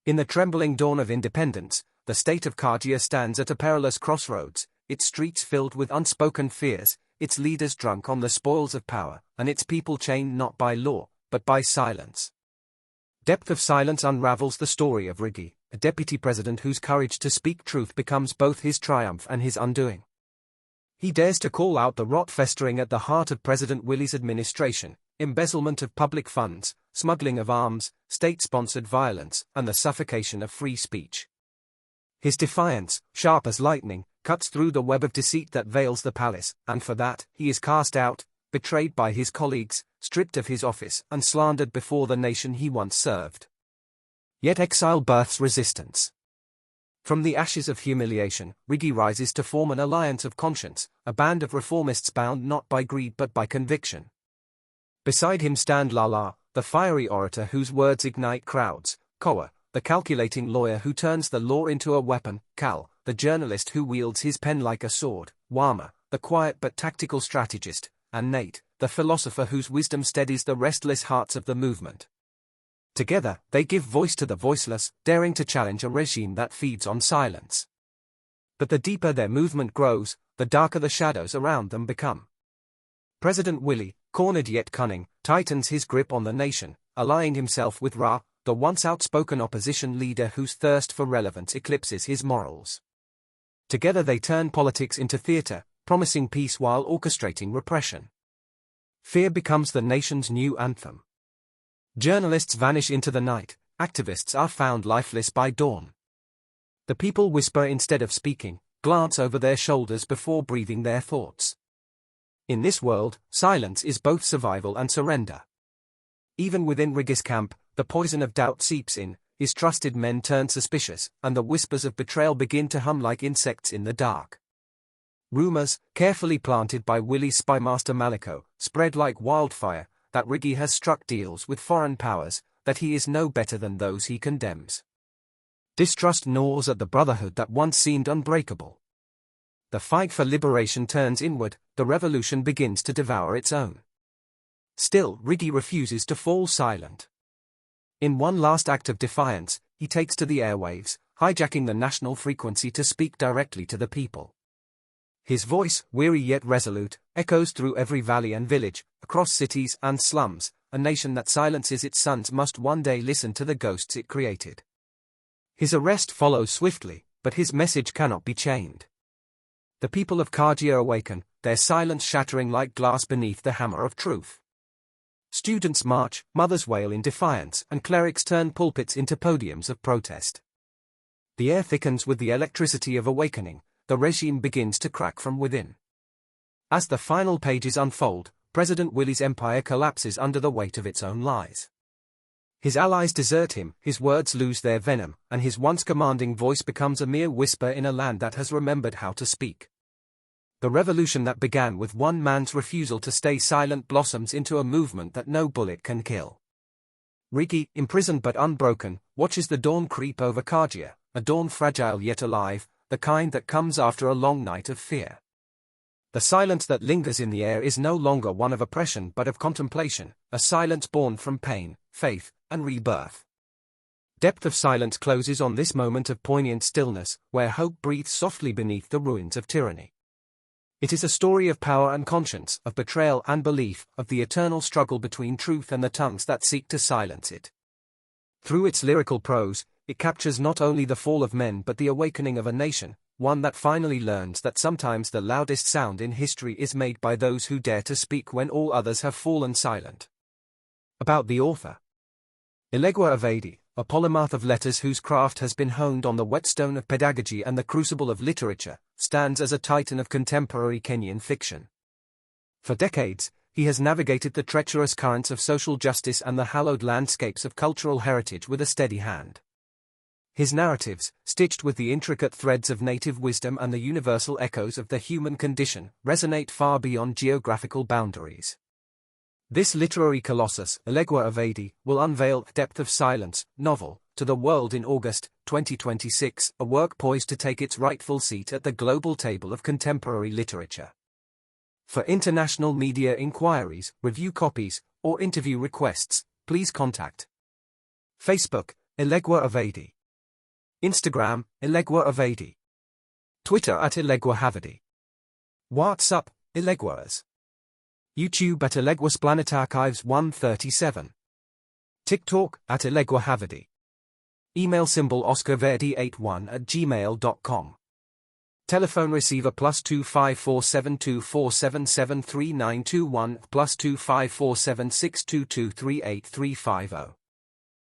In the trembling dawn of independence, the state of Khargia stands at a perilous crossroads, its streets filled with unspoken fears, its leaders drunk on the spoils of power, and its people chained not by law, but by silence. Depth of Silence unravels the story of Rigi, a deputy president whose courage to speak truth becomes both his triumph and his undoing. He dares to call out the rot festering at the heart of President Willy's administration: embezzlement of public funds, smuggling of arms, state-sponsored violence, and the suffocation of free speech. His defiance, sharp as lightning, cuts through the web of deceit that veils the palace, and for that, he is cast out, betrayed by his colleagues, stripped of his office, and slandered before the nation he once served. Yet exile births resistance. From the ashes of humiliation, Rigi rises to form an alliance of conscience, a band of reformists bound not by greed but by conviction. Beside him stand Lala, the fiery orator whose words ignite crowds; Koa, the calculating lawyer who turns the law into a weapon; Kal, the journalist who wields his pen like a sword; Wama, the quiet but tactical strategist; and Nate, the philosopher whose wisdom steadies the restless hearts of the movement. Together, they give voice to the voiceless, daring to challenge a regime that feeds on silence. But the deeper their movement grows, the darker the shadows around them become. President Willy, cornered yet cunning, tightens his grip on the nation, allying himself with Ra, the once outspoken opposition leader whose thirst for relevance eclipses his morals. Together they turn politics into theater, promising peace while orchestrating repression. Fear becomes the nation's new anthem. Journalists vanish into the night, activists are found lifeless by dawn. The people whisper instead of speaking, glance over their shoulders before breathing their thoughts. In this world, silence is both survival and surrender. Even within Rigi's camp, the poison of doubt seeps in, his trusted men turn suspicious, and the whispers of betrayal begin to hum like insects in the dark. Rumors, carefully planted by Willy's spymaster Maliko, spread like wildfire, that Rigi has struck deals with foreign powers, that he is no better than those he condemns. Distrust gnaws at the brotherhood that once seemed unbreakable. The fight for liberation turns inward, the revolution begins to devour its own. Still, Rigi refuses to fall silent. In one last act of defiance, he takes to the airwaves, hijacking the national frequency to speak directly to the people. His voice, weary yet resolute, echoes through every valley and village, across cities and slums. A nation that silences its sons must one day listen to the ghosts it created. His arrest follows swiftly, but his message cannot be chained. The people of Khargia awaken, their silence shattering like glass beneath the hammer of truth. Students march, mothers wail in defiance, and clerics turn pulpits into podiums of protest. The air thickens with the electricity of awakening. The regime begins to crack from within. As the final pages unfold, President Willy's empire collapses under the weight of its own lies. His allies desert him, his words lose their venom, and his once commanding voice becomes a mere whisper in a land that has remembered how to speak. The revolution that began with one man's refusal to stay silent blossoms into a movement that no bullet can kill. Rigi, imprisoned but unbroken, watches the dawn creep over Khargia, a dawn fragile yet alive, the kind that comes after a long night of fear. The silence that lingers in the air is no longer one of oppression but of contemplation, a silence born from pain, faith, and rebirth. Depth of Silence closes on this moment of poignant stillness, where hope breathes softly beneath the ruins of tyranny. It is a story of power and conscience, of betrayal and belief, of the eternal struggle between truth and the tongues that seek to silence it. Through its lyrical prose, it captures not only the fall of men but the awakening of a nation, one that finally learns that sometimes the loudest sound in history is made by those who dare to speak when all others have fallen silent. About the author. ELEGWAH'S, a polymath of letters whose craft has been honed on the whetstone of pedagogy and the crucible of literature, stands as a titan of contemporary Kenyan fiction. For decades, he has navigated the treacherous currents of social justice and the hallowed landscapes of cultural heritage with a steady hand. His narratives, stitched with the intricate threads of native wisdom and the universal echoes of the human condition, resonate far beyond geographical boundaries. This literary colossus, ELEGWAH'S, will unveil Depth of Silence novel to the world in August 2026, a work poised to take its rightful seat at the global table of contemporary literature. For international media inquiries, review copies, or interview requests, please contact Facebook, ELEGWAH'S. Instagram, ELEGWAH'S. Twitter at ELEGWAH'S. WhatsApp, ELEGWAH'S. YouTube at ELEGWAH'S Planet Archives 137. TikTok at ELEGWAH'S. Email symbol oscarverdi81@gmail.com. Telephone receiver +25472477392 +25476223835.